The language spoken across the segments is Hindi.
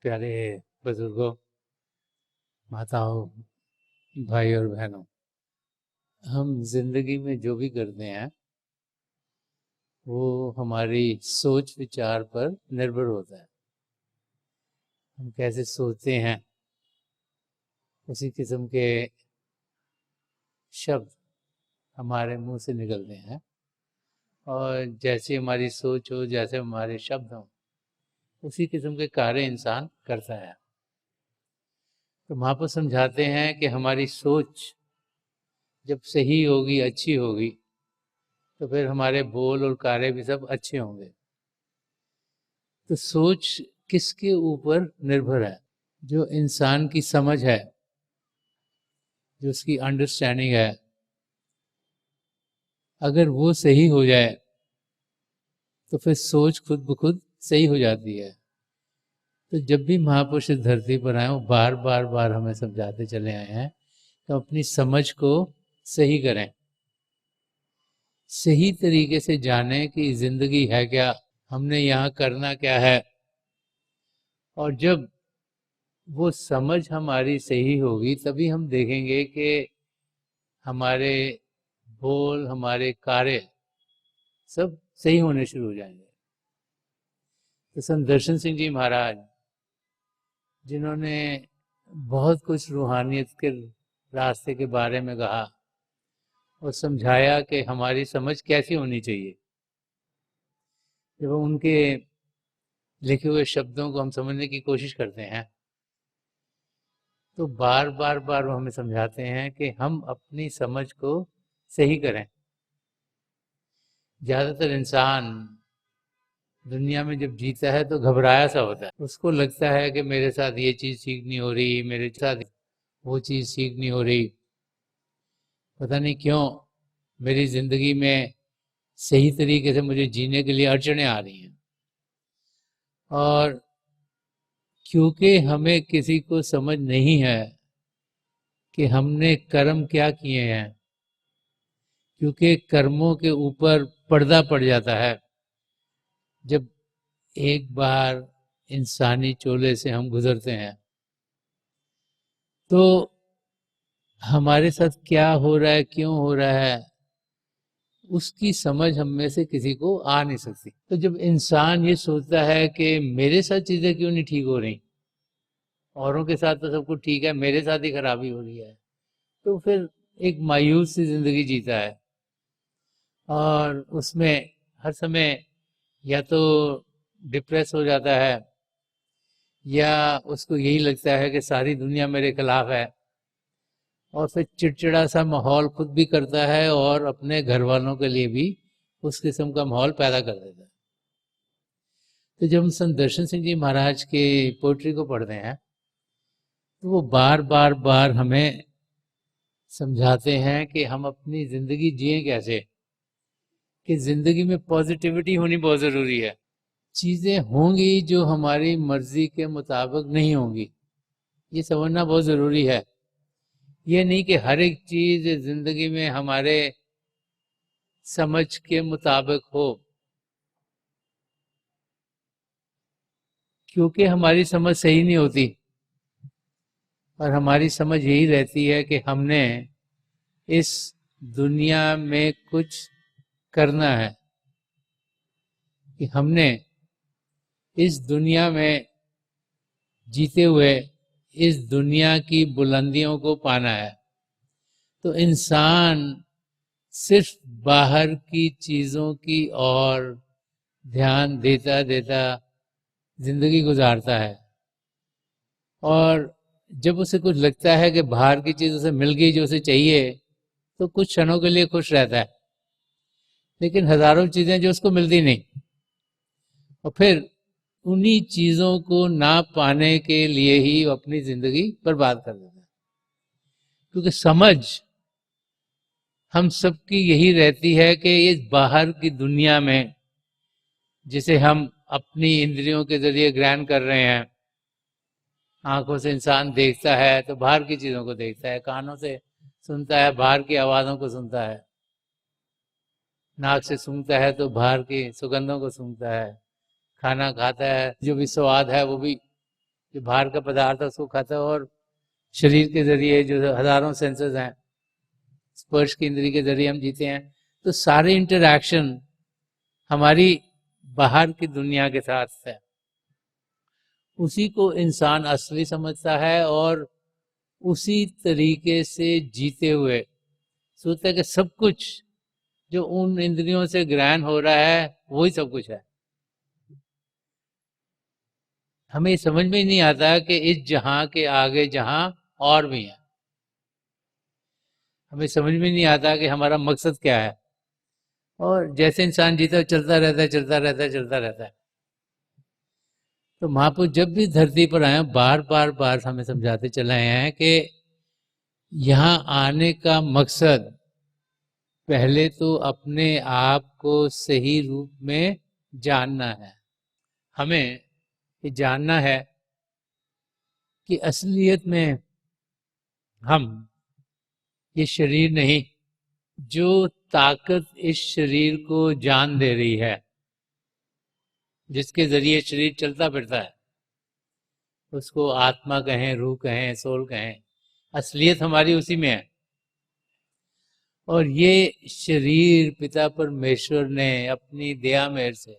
प्यारे बुजुर्गों, माताओं, भाई और बहनों, हम जिंदगी में जो भी करते हैं वो हमारी सोच विचार पर निर्भर होता है। हम कैसे सोचते हैं उसी किस्म के शब्द हमारे मुंह से निकलते हैं, और जैसी हमारी सोच हो, जैसे हमारे शब्द हों, उसी किस्म के कार्य इंसान करता है। तो महापुरुष समझाते हैं कि हमारी सोच जब सही होगी, अच्छी होगी, तो फिर हमारे बोल और कार्य भी सब अच्छे होंगे। तो सोच किसके ऊपर निर्भर है? जो इंसान की समझ है, जो उसकी अंडरस्टैंडिंग है, अगर वो सही हो जाए तो फिर सोच खुद ब खुद सही हो जाती है। तो जब भी महापुरुष इस धरती पर आए, वो बार बार बार हमें समझाते चले आए हैं तो अपनी समझ को सही करें, सही तरीके से जानें कि जिंदगी है क्या, हमने यहाँ करना क्या है। और जब वो समझ हमारी सही होगी तभी हम देखेंगे कि हमारे बोल, हमारे कार्य सब सही होने शुरू हो जाएंगे। तो संत दर्शन सिंह जी महाराज, जिन्होंने बहुत कुछ रूहानियत के रास्ते के बारे में कहा और समझाया कि हमारी समझ कैसी होनी चाहिए, जब हम उनके लिखे हुए शब्दों को हम समझने की कोशिश करते हैं तो बार बार बार वो हमें समझाते हैं कि हम अपनी समझ को सही करें। ज़्यादातर इंसान दुनिया में जब जीता है तो घबराया सा होता है। उसको लगता है कि मेरे साथ ये चीज़ ठीक नहीं हो रही, मेरे साथ वो चीज़ ठीक नहीं हो रही, पता नहीं क्यों मेरी ज़िंदगी में सही तरीके से मुझे जीने के लिए अड़चनें आ रही हैं। और क्योंकि हमें किसी को समझ नहीं है कि हमने कर्म क्या किए हैं, क्योंकि कर्मों के ऊपर पर्दा पड़ जाता है जब एक बार इंसानी चोले से हम गुजरते हैं, तो हमारे साथ क्या हो रहा है, क्यों हो रहा है, उसकी समझ हम में से किसी को आ नहीं सकती। तो जब इंसान ये सोचता है कि मेरे साथ चीज़ें क्यों नहीं ठीक हो रही, औरों के साथ तो सब कुछ ठीक है, मेरे साथ ही खराबी हो रही है, तो फिर एक मायूस सी जिंदगी जीता है। और उसमें हर समय या तो डिप्रेस हो जाता है, या उसको यही लगता है कि सारी दुनिया मेरे खिलाफ है, और फिर चिड़चिड़ा सा माहौल खुद भी करता है और अपने घर वालों के लिए भी उस किस्म का माहौल पैदा कर देता है। तो जब हम संत दर्शन सिंह जी महाराज की पोइट्री को पढ़ते हैं तो वो बार बार बार हमें समझाते हैं कि हम अपनी ज़िंदगी जिए कैसे, कि ज़िंदगी में पॉजिटिविटी होनी बहुत ज़रूरी है। चीज़ें होंगी जो हमारी मर्जी के मुताबिक नहीं होंगी, ये समझना बहुत ज़रूरी है। ये नहीं कि हर एक चीज़ ज़िंदगी में हमारे समझ के मुताबिक हो, क्योंकि हमारी समझ सही नहीं होती। और हमारी समझ यही रहती है कि हमने इस दुनिया में कुछ करना है, कि हमने इस दुनिया में जीते हुए इस दुनिया की बुलंदियों को पाना है। तो इंसान सिर्फ बाहर की चीज़ों की ओर ध्यान देता देता जिंदगी गुजारता है, और जब उसे कुछ लगता है कि बाहर की चीज़ उसे मिल गई जो उसे चाहिए, तो कुछ क्षणों के लिए खुश रहता है, लेकिन हजारों चीज़ें जो उसको मिलती नहीं, और फिर उन्हीं चीज़ों को ना पाने के लिए ही वो अपनी ज़िंदगी बर्बाद कर देता है। क्योंकि समझ हम सबकी यही रहती है कि इस बाहर की दुनिया में, जिसे हम अपनी इंद्रियों के जरिए ग्रहण कर रहे हैं, आंखों से इंसान देखता है तो बाहर की चीज़ों को देखता है, कानों से सुनता है बाहर की आवाज़ों को सुनता है, नाक से सूंघता है तो बाहर की सुगंधों को सूंघता है, खाना खाता है जो भी स्वाद है वो भी जो बाहर का पदार्थ है उसको खाता है, और शरीर के जरिए जो हजारों सेंसेस हैं, स्पर्श की इंद्री के जरिए हम जीते हैं। तो सारे इंटरैक्शन हमारी बाहर की दुनिया के साथ है। उसी को इंसान असली समझता है और उसी तरीके से जीते हुए सोचता है कि सब कुछ जो उन इंद्रियों से ग्रहण हो रहा है वही सब कुछ है। हमें समझ में ही नहीं आता कि इस जहां के आगे जहां और भी है। हमें समझ में नहीं आता कि हमारा मकसद क्या है। और जैसे इंसान जीता है चलता रहता है, चलता रहता है, चलता रहता है। तो महापुरुष जब भी धरती पर आए बार बार बार हमें समझाते चले आए हैं कि यहाँ आने का मकसद पहले तो अपने आप को सही रूप में जानना है। हमें ये जानना है कि असलियत में हम ये शरीर नहीं, जो ताकत इस शरीर को जान दे रही है, जिसके जरिए शरीर चलता फिरता है, उसको आत्मा कहें, रूह कहें, सोल कहें, असलियत हमारी उसी में है। और ये शरीर पिता परमेश्वर ने अपनी दया मेहर से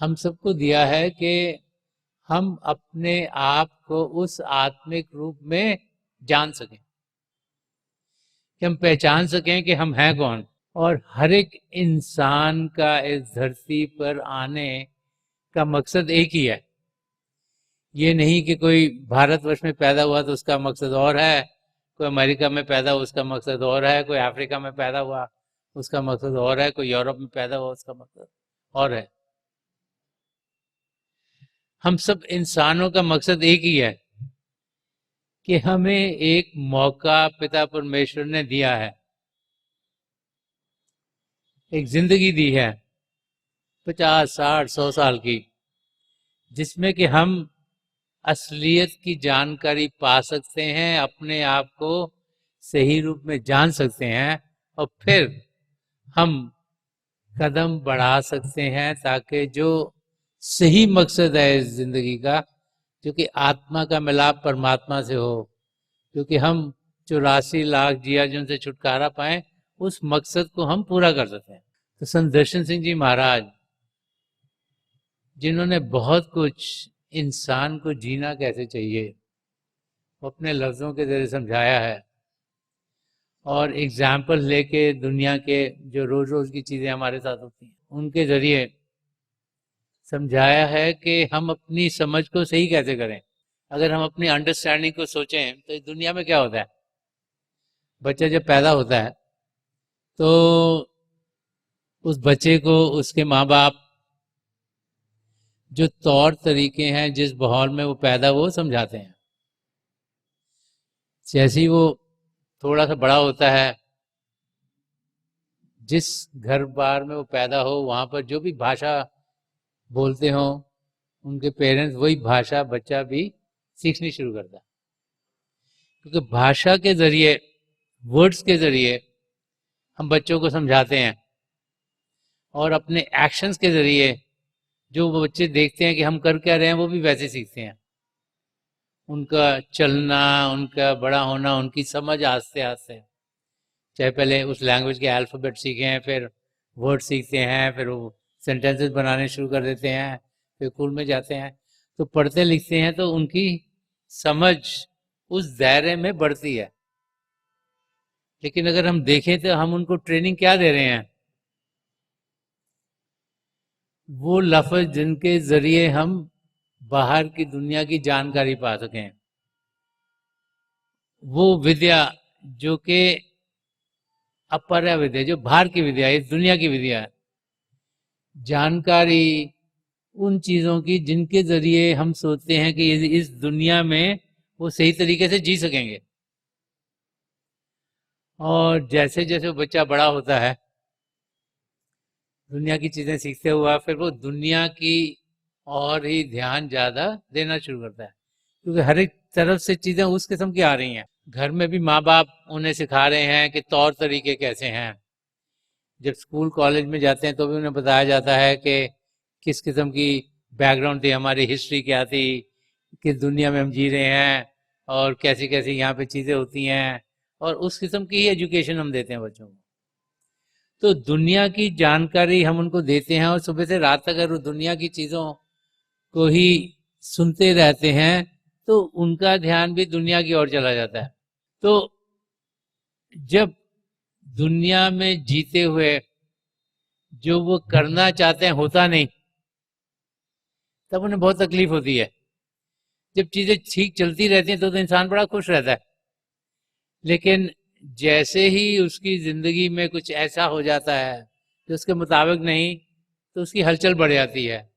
हम सबको दिया है कि हम अपने आप को उस आत्मिक रूप में जान सकें, कि हम पहचान सकें कि हम हैं कौन। और हर एक इंसान का इस धरती पर आने का मकसद एक ही है। ये नहीं कि कोई भारतवर्ष में पैदा हुआ तो उसका मकसद और है, कोई अमेरिका में पैदा हुआ उसका मकसद और है, कोई अफ्रीका में पैदा हुआ उसका मकसद और है, कोई यूरोप में पैदा हुआ उसका मकसद और है। हम सब इंसानों का मकसद एक ही है कि हमें एक मौका पिता परमेश्वर ने दिया है, एक जिंदगी दी है 50, 60, 100 साल की, जिसमें कि हम असलियत की जानकारी पा सकते हैं, अपने आप को सही रूप में जान सकते हैं, और फिर हम कदम बढ़ा सकते हैं ताकि जो सही मकसद है इस जिंदगी का, जो कि आत्मा का मिलाप परमात्मा से हो, क्योंकि हम 84 लाख जियाजन से छुटकारा पाएं, उस मकसद को हम पूरा कर सकते हैं। तो संत दर्शन सिंह जी महाराज, जिन्होंने बहुत कुछ इंसान को जीना कैसे चाहिए वो अपने लफ्जों के जरिए समझाया है, और एग्जाम्पल लेके दुनिया के जो रोज रोज की चीजें हमारे साथ होती हैं उनके जरिए समझाया है कि हम अपनी समझ को सही कैसे करें। अगर हम अपनी अंडरस्टैंडिंग को सोचें तो इस दुनिया में क्या होता है, बच्चा जब पैदा होता है तो उस बच्चे को उसके माँ बाप जो तौर तरीके हैं, जिस माहौल में वो पैदा वो समझाते हैं। जैसे ही वो थोड़ा सा बड़ा होता है, जिस घर बार में वो पैदा हो वहां पर जो भी भाषा बोलते हो उनके पेरेंट्स वही भाषा बच्चा भी सीखनी शुरू करता है। क्योंकि भाषा के जरिए, वर्ड्स के जरिए हम बच्चों को समझाते हैं, और अपने एक्शंस के जरिए जो वो बच्चे देखते हैं कि हम कर क्या रहे हैं वो भी वैसे सीखते हैं। उनका चलना, उनका बड़ा होना, उनकी समझ आस्ते आस्ते, चाहे पहले उस लैंग्वेज के अल्फ़ाबेट सीखे हैं, फिर वर्ड सीखते हैं, फिर वो सेंटेंसेस बनाने शुरू कर देते हैं, फिर स्कूल में जाते हैं तो पढ़ते लिखते हैं, तो उनकी समझ उस दायरे में बढ़ती है। लेकिन अगर हम देखें तो हम उनको ट्रेनिंग क्या दे रहे हैं, वो लफ्ज जिनके जरिए हम बाहर की दुनिया की जानकारी पा सकें, वो विद्या जो कि अपर्या विद्या, जो बाहर की विद्या है, इस दुनिया की विद्या है, जानकारी उन चीजों की जिनके जरिए हम सोचते हैं कि इस दुनिया में वो सही तरीके से जी सकेंगे। और जैसे जैसे बच्चा बड़ा होता है, दुनिया की चीजें सीखते हुआ, फिर वो दुनिया की और ही ध्यान ज्यादा देना शुरू करता है, क्योंकि हर एक तरफ से चीजें उस किस्म की आ रही हैं। घर में भी माँ बाप उन्हें सिखा रहे हैं कि तौर तरीके कैसे हैं। जब स्कूल कॉलेज में जाते हैं तो भी उन्हें बताया जाता है कि किस किस्म की बैकग्राउंड थी, हमारी हिस्ट्री क्या थी, किस दुनिया में हम जी रहे हैं और कैसी कैसी यहाँ पे चीज़ें होती हैं, और उस किस्म की ही एजुकेशन हम देते हैं बच्चों को। तो दुनिया की जानकारी हम उनको देते हैं और सुबह से रात तक अगर वो दुनिया की चीज़ों को ही सुनते रहते हैं तो उनका ध्यान भी दुनिया की ओर चला जाता है। तो जब दुनिया में जीते हुए जो वो करना चाहते हैं होता नहीं, तब उन्हें बहुत तकलीफ होती है। जब चीज़ें ठीक चलती रहती हैं तो इंसान बड़ा खुश रहता है, लेकिन जैसे ही उसकी ज़िंदगी में कुछ ऐसा हो जाता है जो उसके मुताबिक नहीं, तो उसकी हलचल बढ़ जाती है।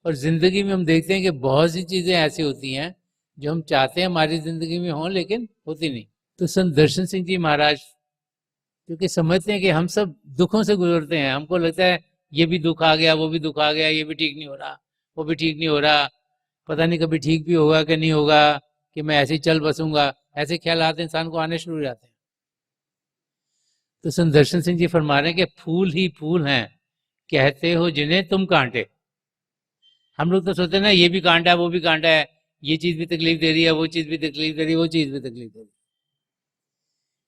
और ज़िंदगी में हम देखते हैं कि बहुत सी चीज़ें ऐसी होती हैं जो हम चाहते हैं हमारी ज़िंदगी में हों, लेकिन होती नहीं। तो संत दर्शन सिंह जी महाराज, क्योंकि समझते हैं कि हम सब दुखों से गुजरते हैं, हमको लगता है ये भी दुख आ गया, वो भी दुख आ गया, ये भी ठीक नहीं हो रहा, वो भी ठीक नहीं हो रहा, पता नहीं कभी ठीक भी होगा कि नहीं होगा, कि मैं ऐसे ही चल बसूंगा, ऐसे ख्यालात इंसान को आने शुरू हो जाते हैं। तो संत दर्शन सिंह जी फरमा रहे हैं कि फूल ही फूल हैं कहते हो जिन्हें तुम कांटे। हम लोग तो सोचते हैं ना ये भी कांटा है, वो भी कांटा है, ये चीज भी तकलीफ दे रही है, वो चीज भी तकलीफ दे रही है, वो चीज भी तकलीफ दे रही है।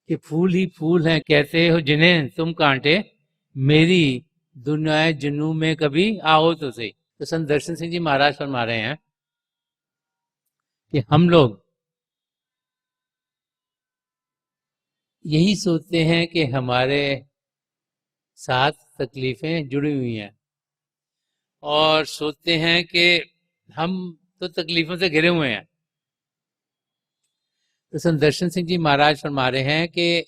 कि फूल ही फूल हैं कहते हो जिन्हें तुम कांटे, मेरी दुनिया जुनू में कभी आओ तो सही। तो संत दर्शन सिंह जी महाराज फरमा रहे हैं कि हम लोग यही सोचते हैं कि हमारे साथ तकलीफें जुड़ी हुई हैं और सोचते हैं कि हम तो तकलीफों से घिरे हुए हैं। तो संत दर्शन सिंह जी महाराज फरमा रहे हैं कि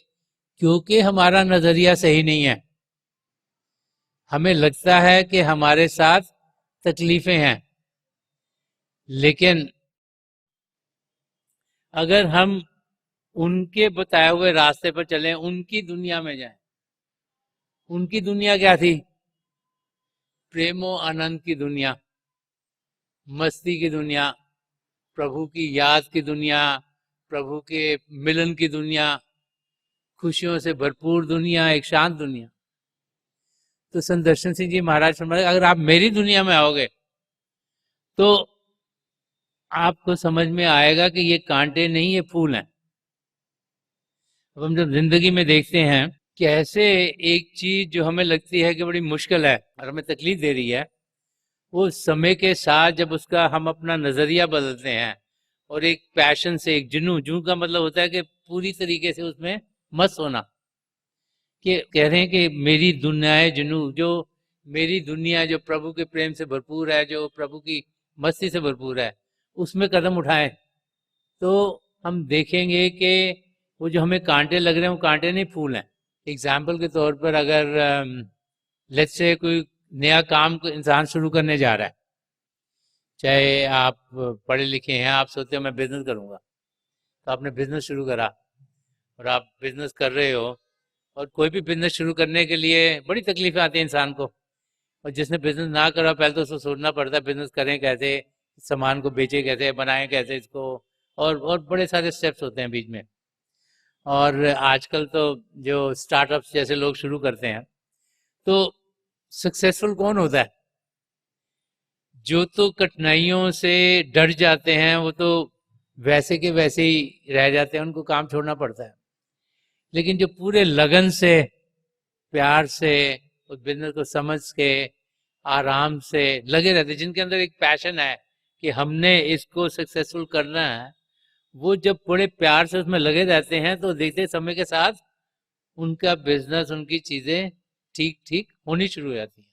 क्योंकि हमारा नजरिया सही नहीं है, हमें लगता है कि हमारे साथ तकलीफें हैं, लेकिन अगर हम उनके बताए हुए रास्ते पर चलें, उनकी दुनिया में जाएं। उनकी दुनिया क्या थी? प्रेमो आनंद की दुनिया, मस्ती की दुनिया, प्रभु की याद की दुनिया, प्रभु के मिलन की दुनिया, खुशियों से भरपूर दुनिया, एक शांत दुनिया। तो संत दर्शन सिंह जी महाराज फरमाते अगर आप मेरी दुनिया में आओगे तो आपको समझ में आएगा कि ये कांटे नहीं, ये फूल हैं। अब हम जब जिंदगी में देखते हैं कैसे एक चीज जो हमें लगती है कि बड़ी मुश्किल है और हमें तकलीफ दे रही है, वो समय के साथ जब उसका हम अपना नजरिया बदलते हैं और एक पैशन से, एक जुनू का मतलब होता है कि पूरी तरीके से उसमें मस्त होना, कि कह रहे हैं कि मेरी दुनिया है जुनू, जो मेरी दुनिया जो प्रभु के प्रेम से भरपूर है, जो प्रभु की मस्ती से भरपूर है, उसमें कदम उठाएं तो हम देखेंगे कि वो जो हमें कांटे लग रहे हैं वो कांटे नहीं, फूल हैं। एग्जाम्पल के तौर पर अगर लेट्स से कोई नया काम को इंसान शुरू करने जा रहा है, चाहे आप पढ़े लिखे हैं, आप सोचते हो मैं बिजनेस करूंगा, तो आपने बिजनेस शुरू करा और आप बिजनेस कर रहे हो, और कोई भी बिजनेस शुरू करने के लिए बड़ी तकलीफें आती हैं इंसान को, और जिसने बिजनेस ना करा पहले तो उसको सोचना पड़ता है बिजनेस करें कैसे, सामान को बेचे कैसे, बनाएं कैसे इसको, और बड़े सारे स्टेप्स होते हैं बीच में। और आजकल तो जो स्टार्टअप्स जैसे लोग शुरू करते हैं, तो सक्सेसफुल कौन होता है? जो तो कठिनाइयों से डर जाते हैं वो तो वैसे के वैसे ही रह जाते हैं, उनको काम छोड़ना पड़ता है। लेकिन जो पूरे लगन से, प्यार से उस बिजनेस को समझ के आराम से लगे रहते हैं, जिनके अंदर एक पैशन है कि हमने इसको सक्सेसफुल करना है, वो जब बड़े प्यार से उसमें लगे रहते हैं तो देखते समय के साथ उनका बिजनेस, उनकी चीजें ठीक ठीक होनी शुरू हो जाती हैं।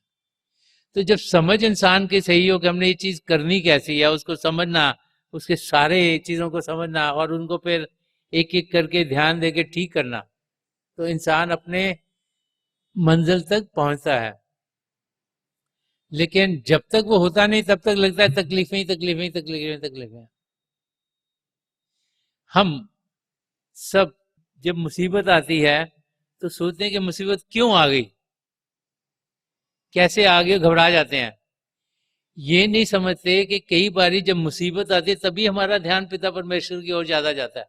तो जब समझ इंसान की सही हो कि हमने ये चीज करनी कैसी है, उसको समझना, उसके सारे चीजों को समझना और उनको फिर एक एक करके ध्यान देके ठीक करना, तो इंसान अपने मंजिल तक पहुंचता है। लेकिन जब तक वो होता नहीं तब तक लगता है तकलीफें ही तकलीफें ही तकलीफें ही तकलीफें। हम सब जब मुसीबत आती है तो सोचते हैं कि मुसीबत क्यों आ गई, कैसे आ गई, घबरा जाते हैं। ये नहीं समझते कि कई बारी जब मुसीबत आती है तभी हमारा ध्यान पिता परमेश्वर की ओर ज्यादा जाता है।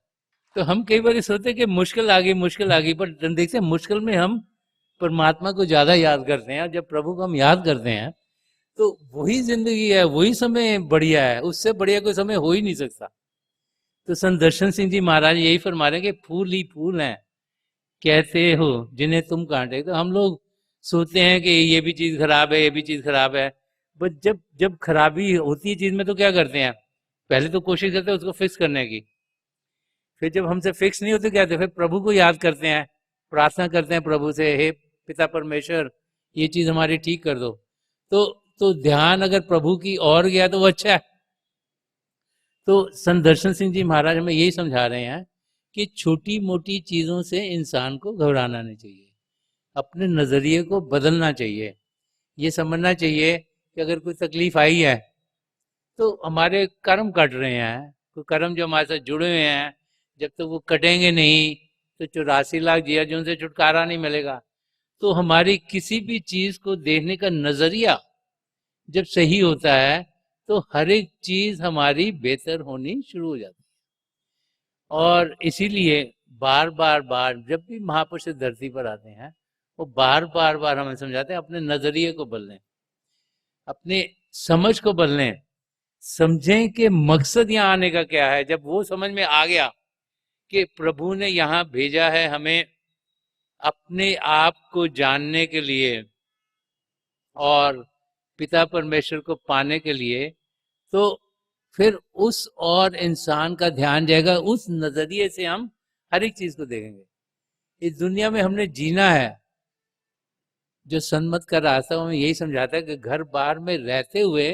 तो हम कई बार सोचते हैं कि मुश्किल आ गई, मुश्किल आ गई, पर देखते हैं मुश्किल में हम परमात्मा को ज्यादा याद करते हैं, और जब प्रभु को हम याद करते हैं तो वही जिंदगी है, वही समय बढ़िया है, उससे बढ़िया कोई समय हो ही नहीं सकता। तो संत दर्शन सिंह जी महाराज यही फरमा रहे हैं कि फूल ही फूल हैं कहते हो जिन्हें तुम कांटे। तो हम लोग सोचते हैं कि ये भी चीज खराब है, ये भी चीज खराब है, बट जब जब खराबी होती है चीज में तो क्या करते हैं, पहले तो कोशिश करते हैं उसको फिक्स करने की। फिर जब हमसे फिक्स नहीं होते क्या होते, फिर प्रभु को याद करते हैं, प्रार्थना करते हैं प्रभु से, हे पिता परमेश्वर ये चीज हमारी ठीक कर दो। तो ध्यान अगर प्रभु की ओर गया तो वो अच्छा है। तो संत दर्शन सिंह जी महाराज हमें यही समझा रहे हैं कि छोटी मोटी चीजों से इंसान को घबराना नहीं चाहिए, अपने नजरिए को बदलना चाहिए। ये समझना चाहिए कि अगर कोई तकलीफ आई है तो हमारे कर्म कट रहे हैं, कोई कर्म जो हमारे साथ जुड़े हुए हैं, जब तक वो कटेंगे नहीं तो 84 लाख जिया जो उनसे छुटकारा नहीं मिलेगा। तो हमारी किसी भी चीज को देखने का नजरिया जब सही होता है तो हर एक चीज हमारी बेहतर होनी शुरू हो जाती है। और इसीलिए बार बार बार जब भी महापुरुष धरती पर आते हैं वो बार बार बार हमें समझाते हैं अपने नजरिए को बदलें, अपने समझ को बदलें, समझें कि मकसद यहाँ आने का क्या है। जब वो समझ में आ गया कि प्रभु ने यहाँ भेजा है हमें अपने आप को जानने के लिए और पिता परमेश्वर को पाने के लिए, तो फिर उस और इंसान का ध्यान जाएगा, उस नजरिए से हम हर एक चीज को देखेंगे। इस दुनिया में हमने जीना है। जो सन्मत का रास्ता हमें यही समझाता है कि घर बार में रहते हुए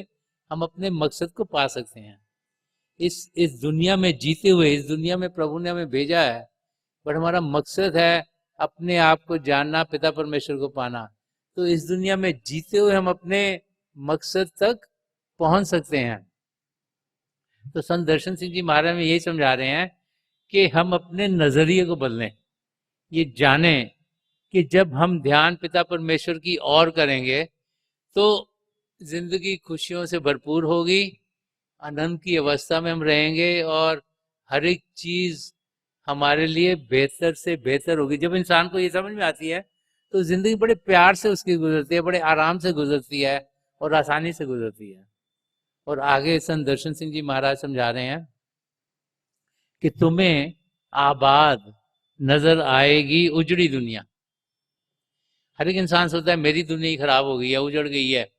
हम अपने मकसद को पा सकते हैं। इस दुनिया में जीते हुए, इस दुनिया में प्रभु ने हमें भेजा है, पर हमारा मकसद है अपने आप को जानना, पिता परमेश्वर को पाना। तो इस दुनिया में जीते हुए हम अपने मकसद तक पहुंच सकते हैं। तो संत दर्शन सिंह जी महाराज में यही समझा रहे हैं कि हम अपने नजरिए को बदलें, ये जाने कि जब हम ध्यान पिता परमेश्वर की ओर करेंगे तो जिंदगी खुशियों से भरपूर होगी, आनंद की अवस्था में हम रहेंगे और हर एक चीज हमारे लिए बेहतर से बेहतर होगी। जब इंसान को ये समझ में आती है तो जिंदगी बड़े प्यार से उसकी गुजरती है, बड़े आराम से गुजरती है और आसानी से गुजरती है। और आगे संत दर्शन सिंह जी महाराज समझा रहे हैं कि तुम्हें आबाद नजर आएगी उजड़ी दुनिया। हर एक इंसान सोचता है मेरी दुनिया ही खराब हो गई है, उजड़ गई है,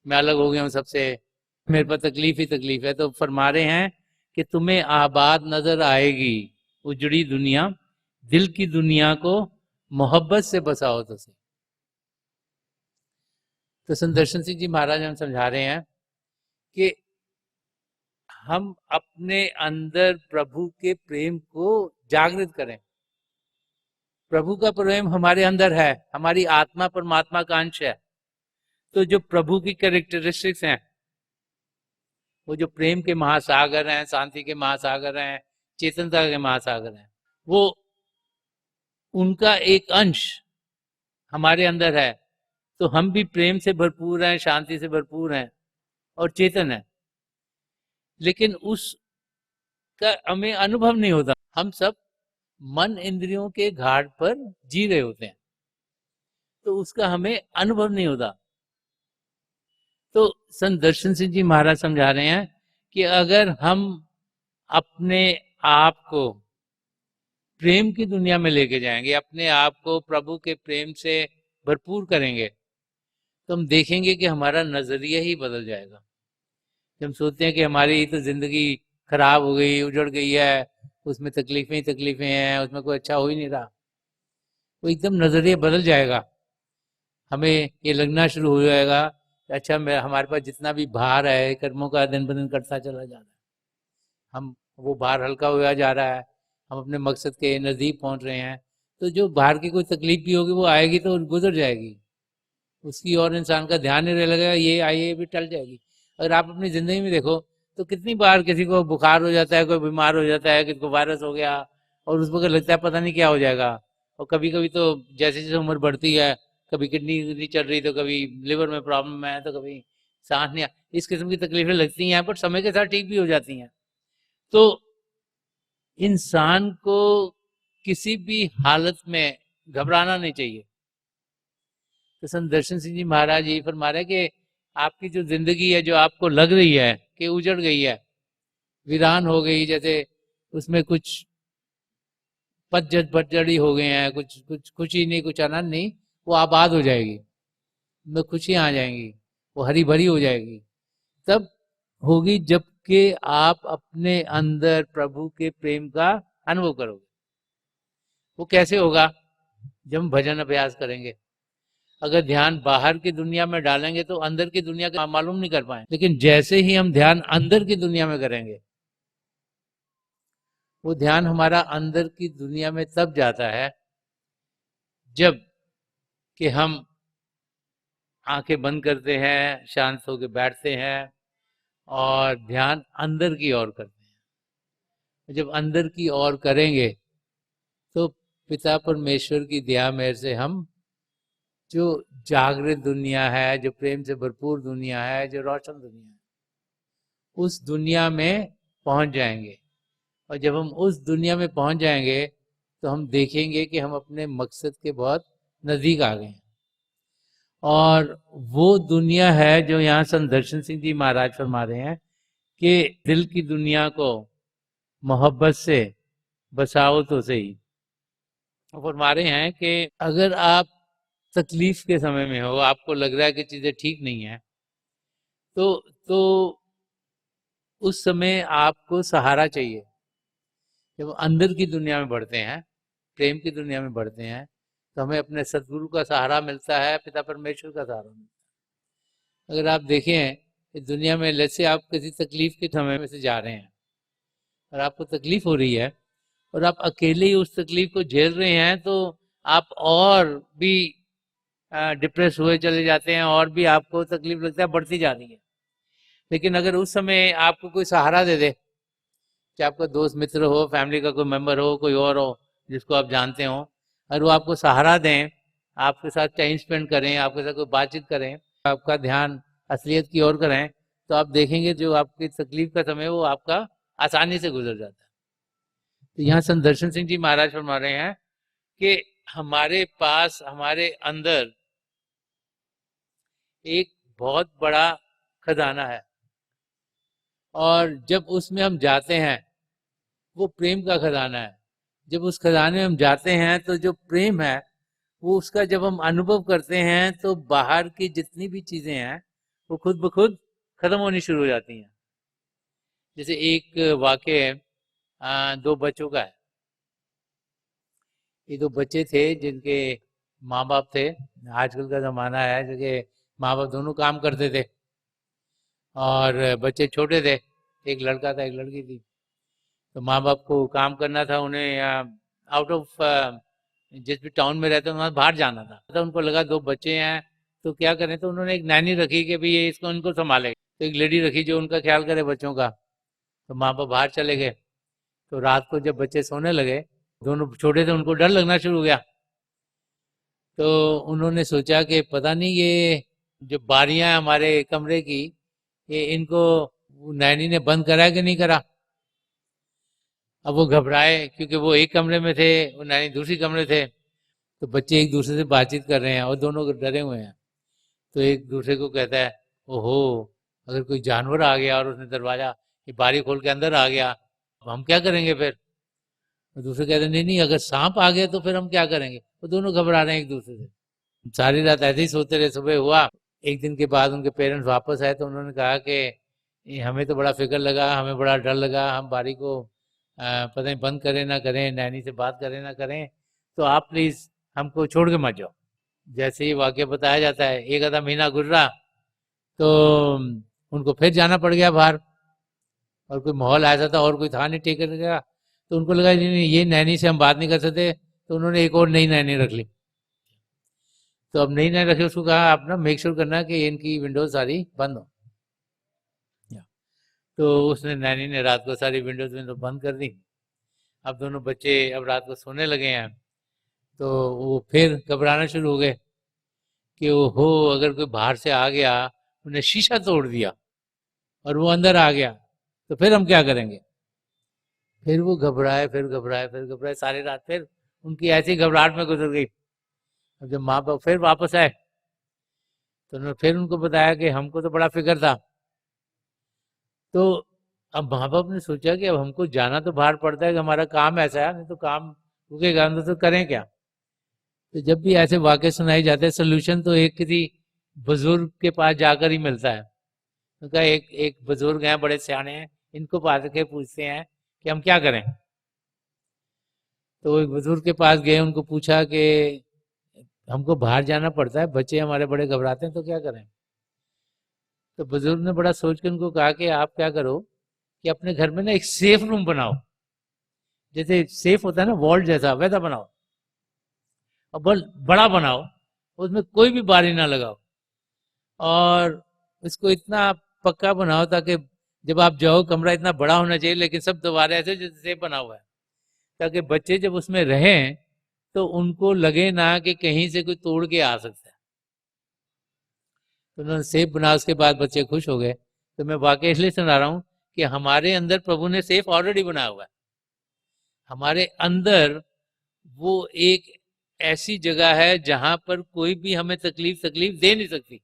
मैं अलग हो गया हूं सबसे, मेरे पर तकलीफ ही तकलीफ है। तो फरमा रहे हैं कि तुम्हें आबाद नजर आएगी उजड़ी दुनिया, दिल की दुनिया को मोहब्बत से बसाओ तो सही। तो संत दर्शन सिंह जी महाराज हम समझा रहे हैं कि हम अपने अंदर प्रभु के प्रेम को जागृत करें। प्रभु का प्रेम हमारे अंदर है, हमारी आत्मा परमात्मा का अंश है। तो जो प्रभु की कैरेक्टरिस्टिक्स हैं, वो जो प्रेम के महासागर हैं, शांति के महासागर हैं, चेतनता के महासागर हैं, वो उनका एक अंश हमारे अंदर है। तो हम भी प्रेम से भरपूर हैं, शांति से भरपूर हैं और चेतन है, लेकिन उसका हमें अनुभव नहीं होता। हम सब मन इंद्रियों के घाट पर जी रहे होते हैं, तो उसका हमें अनुभव नहीं होता। तो संत दर्शन सिंह जी महाराज समझा रहे हैं कि अगर हम अपने आप को प्रेम की दुनिया में लेके जाएंगे, अपने आप को प्रभु के प्रेम से भरपूर करेंगे, तो हम देखेंगे कि हमारा नजरिया ही बदल जाएगा। जब हम सोचते हैं कि हमारी तो जिंदगी खराब हो गई, उजड़ गई है, उसमें तकलीफें ही तकलीफें हैं, उसमें कोई अच्छा हो ही नहीं रहा, तो एकदम नजरिया बदल जाएगा। हमें ये लगना शुरू हो जाएगा अच्छा मैं, हमारे पास जितना भी भार है कर्मों का दिन ब दिन कटता चला जा रहा है, हम वो भार हल्का होया जा रहा है, हम अपने मकसद के नज़दीक पहुंच रहे हैं। तो जो बाहर की कोई तकलीफ भी होगी वो आएगी तो गुजर जाएगी, उसकी और इंसान का ध्यान नहीं रह लगेगा, ये आई ये भी टल जाएगी। अगर आप अपनी ज़िंदगी में देखो तो कितनी बार किसी को बुखार हो जाता है, कोई बीमार हो जाता है, किसी को वायरस हो गया और उस वक्त लगता है पता नहीं क्या हो जाएगा। और कभी कभी तो जैसे जैसे उम्र बढ़ती है, कभी किडनी नहीं चल रही तो कभी लिवर में प्रॉब्लम है तो कभी सांस नहीं, इस किस्म की तकलीफें लगती हैं, पर समय के साथ ठीक भी हो जाती हैं। तो इंसान को किसी भी हालत में घबराना नहीं चाहिए। तो संत दर्शन सिंह जी महाराज यही फरमा रहे कि आपकी जो जिंदगी है, जो आपको लग रही है कि उजड़ गई है, वीरान हो गई, जैसे उसमें कुछ पतझड़ी हो गए हैं, कुछ कुछ खुशी नहीं, कुछ आनंद नहीं, वो आबाद हो जाएगी, उसमें खुशियां आ जाएंगी, वो हरी भरी हो जाएगी। तब होगी जबकि आप अपने अंदर प्रभु के प्रेम का अनुभव करोगे। वो कैसे होगा? जब हम भजन अभ्यास करेंगे। अगर ध्यान बाहर की दुनिया में डालेंगे तो अंदर की दुनिया का मालूम नहीं कर पाए, लेकिन जैसे ही हम ध्यान अंदर की दुनिया में करेंगे, वो ध्यान हमारा अंदर की दुनिया में तब जाता है जब कि हम आंखें बंद करते हैं, शांत होकर बैठते हैं और ध्यान अंदर की ओर करते हैं। जब अंदर की ओर करेंगे तो पिता परमेश्वर की दया मेहर से हम जो जागृत दुनिया है, जो प्रेम से भरपूर दुनिया है, जो रोशन दुनिया है, उस दुनिया में पहुंच जाएंगे। और जब हम उस दुनिया में पहुंच जाएंगे तो हम देखेंगे कि हम अपने मकसद के बहुत नज़दीक आ गए हैं। और वो दुनिया है जो यहाँ संत दर्शन सिंह जी महाराज फरमा रहे हैं कि दिल की दुनिया को मोहब्बत से बसाओ तो सही। फरमा रहे हैं कि अगर आप तकलीफ के समय में हो, आपको लग रहा है कि चीज़ें ठीक नहीं है, तो उस समय आपको सहारा चाहिए। जब अंदर की दुनिया में बढ़ते हैं, प्रेम की दुनिया में बढ़ते हैं, तो हमें अपने सदगुरु का सहारा मिलता है, पिता परमेश्वर का सहारा मिलता है। अगर आप देखें कि दुनिया में जैसे आप किसी तकलीफ के समय में से जा रहे हैं और आपको तकलीफ हो रही है और आप अकेले ही उस तकलीफ को झेल रहे हैं, तो आप और भी डिप्रेस हुए चले जाते हैं और भी आपको तकलीफ लगता है बढ़ती जा रही है। लेकिन अगर उस समय आपको कोई सहारा दे दे, चाहे आपका दोस्त मित्र हो, फैमिली का कोई मेंबर हो, कोई और हो जिसको आप जानते हो, और वो आपको सहारा दें, आपके साथ टाइम स्पेंड करें, आपके साथ कोई बातचीत करें, आपका ध्यान असलियत की ओर करें, तो आप देखेंगे जो आपकी तकलीफ का समय वो आपका आसानी से गुजर जाता है। तो यहाँ संत दर्शन सिंह जी महाराज फरमा रहे हैं कि हमारे पास, हमारे अंदर एक बहुत बड़ा खजाना है, और जब उसमें हम जाते हैं, वो प्रेम का खजाना है। जब उस खजाने में हम जाते हैं तो जो प्रेम है वो, उसका जब हम अनुभव करते हैं तो बाहर की जितनी भी चीजें हैं वो खुद ब खुद खत्म होनी शुरू हो जाती हैं। जैसे एक वाक्य दो बच्चों का है। ये दो बच्चे थे जिनके माँ बाप थे। आजकल का ज़माना है जो कि माँ बाप दोनों काम करते थे और बच्चे छोटे थे, एक लड़का था एक लड़की थी। तो माँ बाप को काम करना था, उन्हें आउट ऑफ जिस भी टाउन में रहते हैं वहाँ बाहर जाना था। तो उनको लगा दो बच्चे हैं तो क्या करें, तो उन्होंने एक नैनी रखी कि भाई ये इसको इनको संभाले। तो एक लेडी रखी जो उनका ख्याल करे बच्चों का। तो माँ बाप बाहर चले गए। तो रात को जब बच्चे सोने लगे, दोनों छोटे थे, उनको डर लगना शुरू हो गया। तो उन्होंने सोचा कि पता नहीं ये जो बारियां हमारे कमरे की, ये इनको नैनी ने बंद करा कि नहीं करा। अब वो घबराए क्योंकि वो एक कमरे में थे, वो नैनी दूसरी कमरे थे। तो बच्चे एक दूसरे से बातचीत कर रहे हैं और दोनों डरे हुए हैं। तो एक दूसरे को कहता है, ओहो, अगर कोई जानवर आ गया और उसने दरवाजा ये बारी खोल के अंदर आ गया, तो हम क्या करेंगे फिर। तो दूसरे कहते हैं, नहीं नहीं, अगर सांप आ गया तो फिर हम क्या करेंगे। वो दोनों घबरा रहे हैं एक दूसरे से। सारी रात ऐसे ही सोते रहे। सुबह हुआ, एक दिन के बाद उनके पेरेंट्स वापस आए तो उन्होंने कहा कि हमें तो बड़ा फिक्र लगा, हमें बड़ा डर लगा, हम बारी को पता नहीं बंद करें ना करें, नैनी से बात करें ना करें, तो आप प्लीज़ हमको छोड़ के मत जाओ। जैसे ही वाक्य बताया जाता है, एक आधा महीना गुजरा तो उनको फिर जाना पड़ गया बाहर, और कोई माहौल ऐसा था और कोई था नहीं टेकर गया। तो उनको लगा नहीं नहीं, ये नैनी से हम बात नहीं कर सकते, तो उन्होंने एक और नई नैनी रख ली। तो अब नई नैनी रखी, उसको कहा आप ना मेक श्योर करना कि इनकी विंडोज सारी बंद हो। तो उसने, नैनी ने रात को सारी विंडोज बंद कर दी। अब दोनों बच्चे अब रात को सोने लगे हैं, तो वो फिर घबराना शुरू हो गए कि ओहो, अगर कोई बाहर से आ गया, उन्हें शीशा तोड़ दिया और वो अंदर आ गया, तो फिर हम क्या करेंगे। फिर वो घबराए, फिर घबराए, फिर घबराए, सारी रात फिर उनकी ऐसी घबराहट में गुजर गई। अब जब माँ बाप फिर वापस आए तो उन्होंने फिर उनको बताया कि हमको तो बड़ा फिक्र था। तो अब माँ बाप ने सोचा कि अब हमको जाना तो बाहर पड़ता है कि हमारा काम ऐसा है, नहीं तो काम रुकेगा तो करें क्या। तो जब भी ऐसे वाक्य सुनाए जाते हैं, सोल्यूशन तो एक किसी बुजुर्ग के पास जाकर ही मिलता है। उनका एक एक बुजुर्ग हैं, बड़े सियाने हैं, इनको पास के पूछते हैं कि हम क्या करें। तो एक बुजुर्ग के पास गए, उनको पूछा कि हमको बाहर जाना पड़ता है, बच्चे हमारे बड़े घबराते हैं, तो क्या करें। तो बुजुर्ग ने बड़ा सोच के उनको कहा कि आप क्या करो कि अपने घर में ना एक सेफ रूम बनाओ, जैसे सेफ होता है ना वॉल्ट जैसा, वैसा बनाओ, और बड़ा बनाओ, उसमें कोई भी बारी ना लगाओ, और इसको इतना पक्का बनाओ ताकि जब आप जाओ कमरा इतना बड़ा होना चाहिए लेकिन सब दीवारें ऐसे जैसे सेफ बना हुआ है, ताकि बच्चे जब उसमें रहें तो उनको लगे ना कि कहीं से कोई तोड़ के आ सकता है। तो उन्होंने सेफ बना, उसके बाद बच्चे खुश हो गए। तो मैं वाकई इसलिए सुना रहा हूँ कि हमारे अंदर प्रभु ने सेफ ऑलरेडी बनाया हुआ है। हमारे अंदर वो एक ऐसी जगह है जहां पर कोई भी हमें तकलीफ दे नहीं सकती।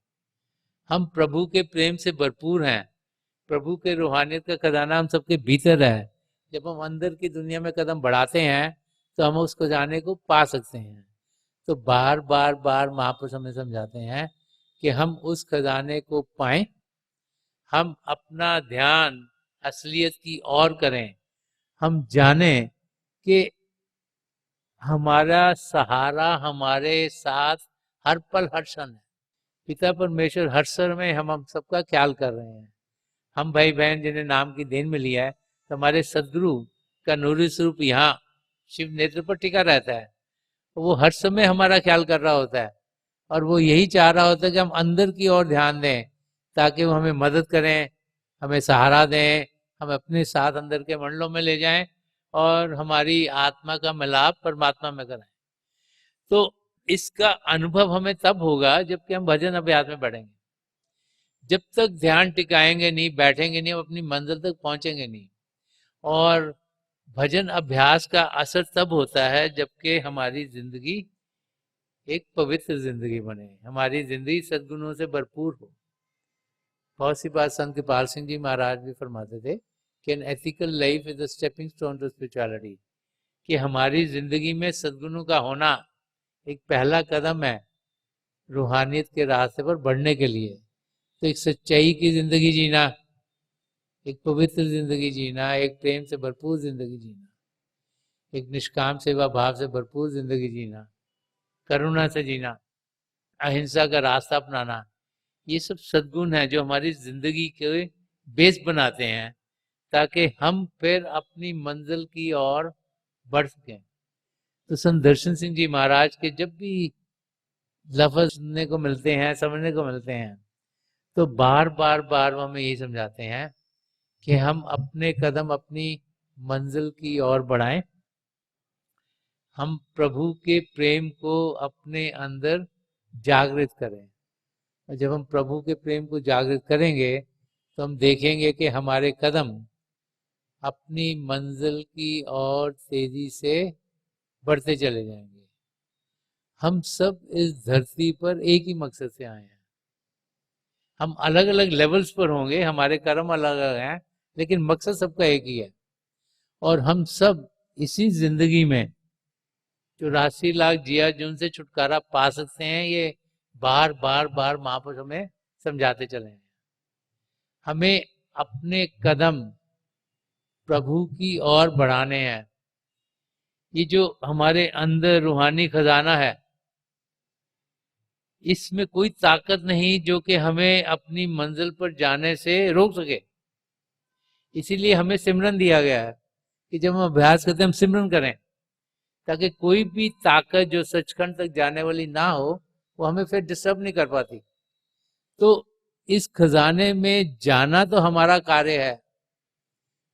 हम प्रभु के प्रेम से भरपूर हैं, प्रभु के रूहानियत का खजाना हम सबके भीतर है। जब हम अंदर की दुनिया में कदम बढ़ाते हैं तो हम उस खजाने को पा सकते हैं। तो बार बार बार महापुरुष हमें समझाते हैं कि हम उस खजाने को पाएं, हम अपना ध्यान असलियत की ओर करें, हम जाने कि हमारा सहारा हमारे साथ हर पल हर क्षण है। पिता परमेश्वर हर क्षण में हम सबका ख्याल कर रहे हैं। हम भाई बहन जिन्हें नाम की देन मिली है, तो हमारे सदगुरु का नूरी स्वरूप यहाँ शिव नेत्र पर टिका रहता है। तो वो हर समय हमारा ख्याल कर रहा होता है, और वो यही चाह रहा होता है कि हम अंदर की ओर ध्यान दें, ताकि वो हमें मदद करें, हमें सहारा दें, हम अपने साथ अंदर के मंडलों में ले जाएं और हमारी आत्मा का मिलाप परमात्मा में कराएं। तो इसका अनुभव हमें तब होगा जबकि हम भजन अभ्यास में बढ़ेंगे। जब तक ध्यान टिकाएंगे नहीं, बैठेंगे नहीं, हम अपनी मंजिल तक पहुंचेंगे नहीं। और भजन अभ्यास का असर तब होता है जबकि हमारी जिंदगी एक पवित्र जिंदगी बने, हमारी जिंदगी सद्गुणों से भरपूर हो। बहुत सी बात संत कृपाल सिंह जी महाराज भी फरमाते थे कि an ethical life is the stepping stone to spirituality, कि हमारी जिंदगी में सद्गुणों का होना एक पहला कदम है रूहानियत के रास्ते पर बढ़ने के लिए। तो एक सच्चाई की जिंदगी जीना, एक पवित्र जिंदगी जीना, एक प्रेम से भरपूर जिंदगी जीना, एक निष्काम सेवा भाव से भरपूर जिंदगी जीना, करुणा से जीना, अहिंसा का रास्ता अपनाना, ये सब सद्गुण है जो हमारी जिंदगी के बेस बनाते हैं, ताकि हम फिर अपनी मंजिल की ओर बढ़ सकें। तो संत दर्शन सिंह जी महाराज के जब भी लफ्ज सुनने को मिलते हैं, समझने को मिलते हैं, तो बार बार बार हमें यही समझाते हैं कि हम अपने कदम अपनी मंजिल की ओर बढ़ाएं, हम प्रभु के प्रेम को अपने अंदर जागृत करें। और जब हम प्रभु के प्रेम को जागृत करेंगे तो हम देखेंगे कि हमारे कदम अपनी मंजिल की ओर तेजी से बढ़ते चले जाएंगे। हम सब इस धरती पर एक ही मकसद से आए हैं। हम अलग अलग लेवल्स पर होंगे, हमारे कर्म अलग अलग हैं, लेकिन मकसद सबका एक ही है। और हम सब इसी जिंदगी में 84 लाख जिया जुन से छुटकारा पा सकते हैं, ये बार बार बार महापुरुष हमें समझाते चले हैं। हमें अपने कदम प्रभु की ओर बढ़ाने हैं। ये जो हमारे अंदर रूहानी खजाना है, इसमें कोई ताकत नहीं जो कि हमें अपनी मंजिल पर जाने से रोक सके। इसीलिए हमें सिमरन दिया गया है कि जब हम अभ्यास करते हैं हम सिमरन करें, ताकि कोई भी ताकत जो सचखंड तक जाने वाली ना हो वो हमें फिर डिस्टर्ब नहीं कर पाती। तो इस खजाने में जाना तो हमारा कार्य है,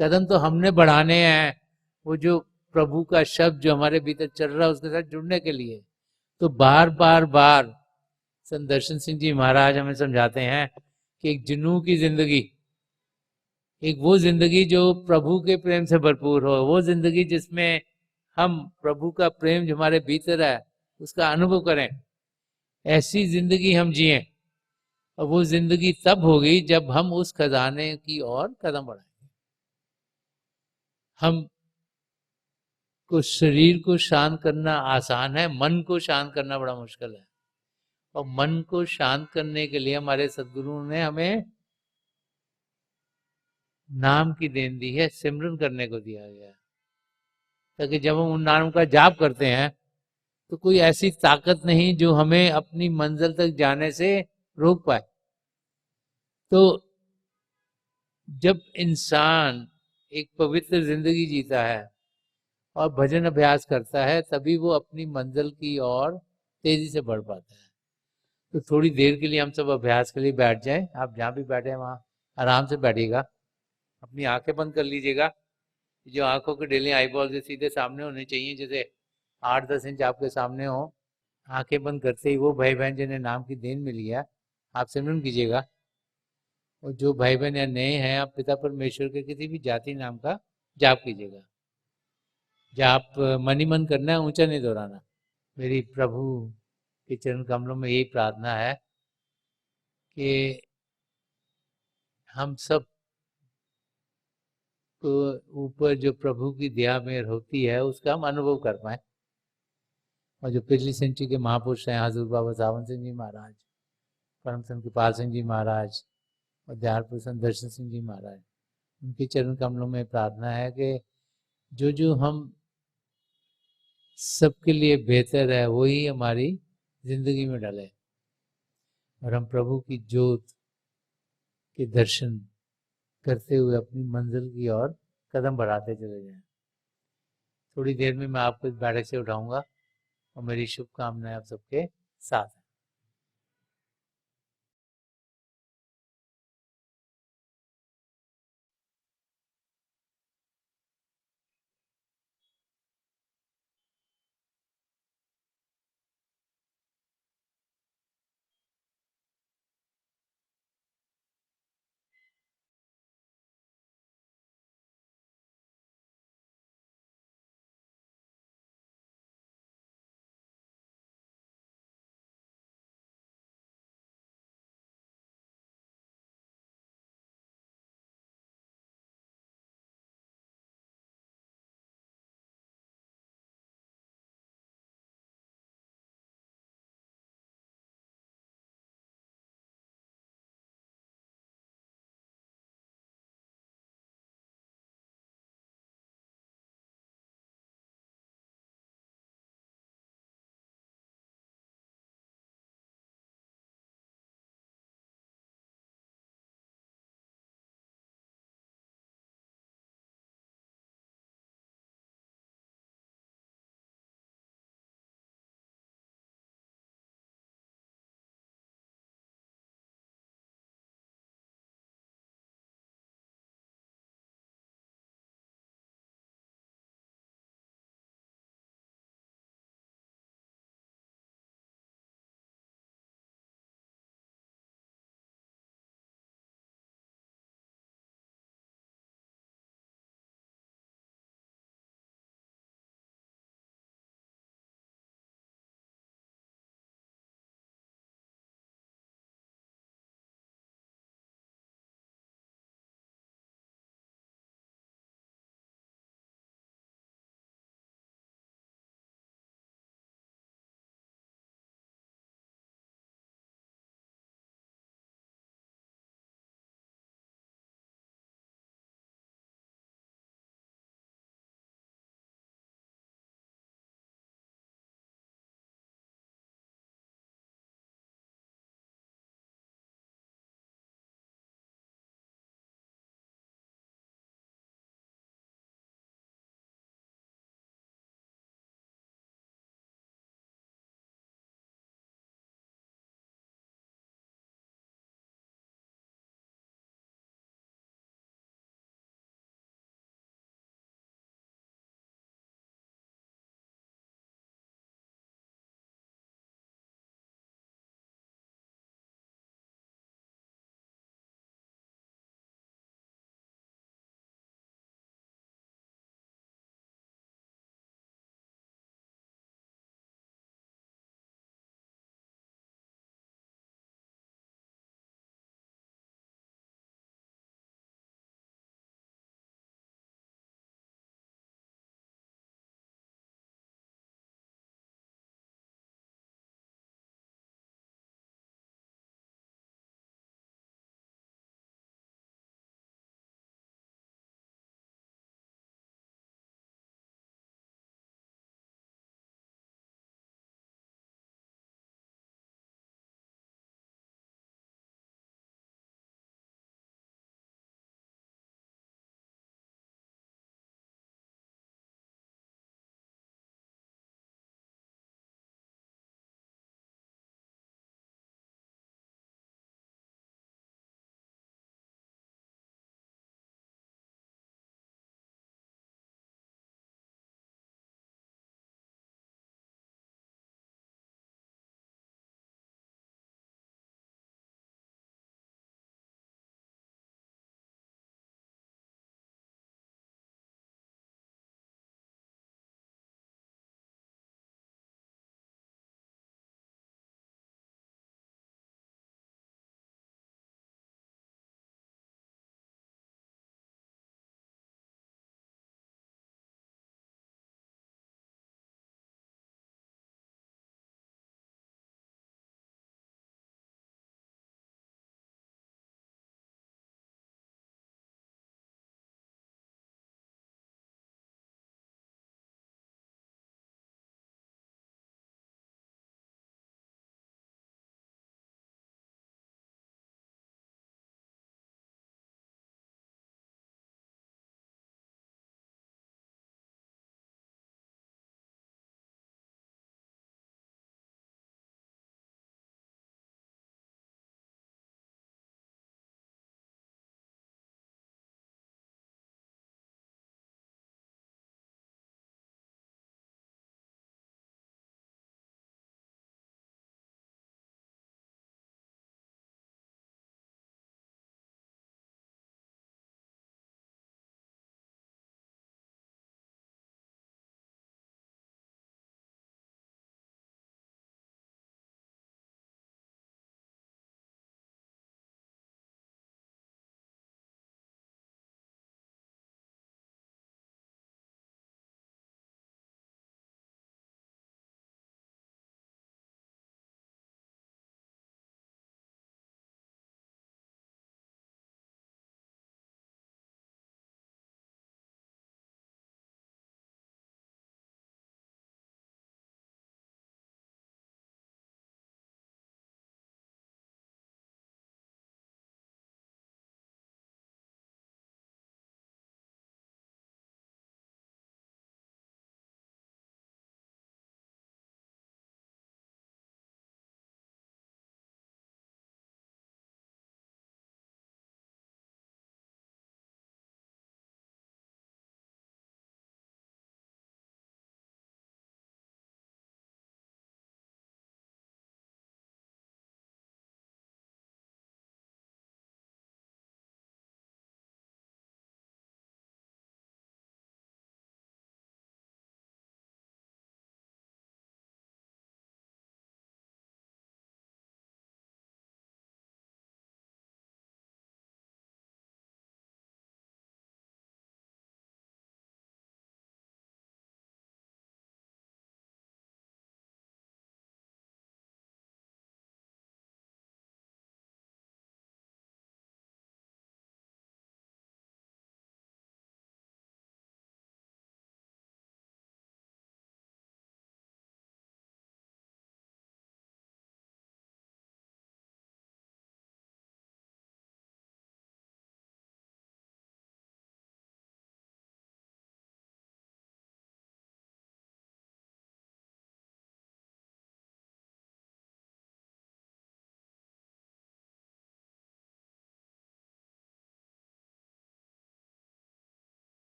कदम तो हमने बढ़ाने हैं, वो जो प्रभु का शब्द जो हमारे भीतर चल रहा है उसके साथ जुड़ने के लिए। तो बार बार बार संत दर्शन सिंह जी महाराज हमें समझाते हैं कि एक जुनू की जिंदगी, एक वो जिंदगी जो प्रभु के प्रेम से भरपूर हो, वो जिंदगी जिसमें हम प्रभु का प्रेम जो हमारे भीतर है उसका अनुभव करें, ऐसी जिंदगी हम जिए और वो जिंदगी तब होगी जब हम उस खजाने की ओर कदम बढ़ाएंगे। हम को शरीर को शांत करना आसान है, मन को शांत करना बड़ा मुश्किल है। और मन को शांत करने के लिए हमारे सदगुरु ने हमें नाम की देन दी है, सिमरन करने को दिया गया है, ताकि जब हम उन नाम का जाप करते हैं तो कोई ऐसी ताकत नहीं जो हमें अपनी मंजिल तक जाने से रोक पाए। तो जब इंसान एक पवित्र जिंदगी जीता है और भजन अभ्यास करता है, तभी वो अपनी मंजिल की ओर तेजी से बढ़ पाता है। तो थोड़ी देर के लिए हम सब अभ्यास के लिए बैठ जाएं। आप जहाँ भी बैठे हैं वहाँ आराम से बैठिएगा, अपनी आंखें बंद कर लीजिएगा। जो आंखों के डेली आई बॉल से सीधे सामने होने चाहिए, जैसे 8-10 इंच आपके सामने हो। आंखें बंद करते ही वो भाई बहन जिन्हें नाम की देन मिली है, आप सिमरन कीजिएगा। और जो भाई बहन या नए हैं, आप पिता परमेश्वर के किसी भी जाति नाम का जाप कीजिएगा। जाप मन ही मन करना है, ऊंचा नहीं दोहराना। मेरी प्रभु के चरण कमलों में यही प्रार्थना है कि हम सब को ऊपर जो प्रभु की दया मेहर होती है उसका हम अनुभव कर पाए। और जो पिछली सेंचुरी के महापुरुष हैं, हजूर बाबा सावन सिंह जी महाराज, परम संत कृपाल सिंह जी महाराज और दयाल पुरुष दर्शन सिंह जी महाराज, उनके चरण कमलों में प्रार्थना है कि जो जो हम सबके लिए बेहतर है वही हमारी जिंदगी में डले, और हम प्रभु की ज्योत के दर्शन करते हुए अपनी मंजिल की ओर कदम बढ़ाते चले जाएं। थोड़ी देर में मैं आपको इस बैठक से उठाऊंगा और मेरी शुभकामनाएं आप सबके साथ हैं।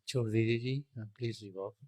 छोड़ दीजिए जी, प्लीज रिवॉल्व।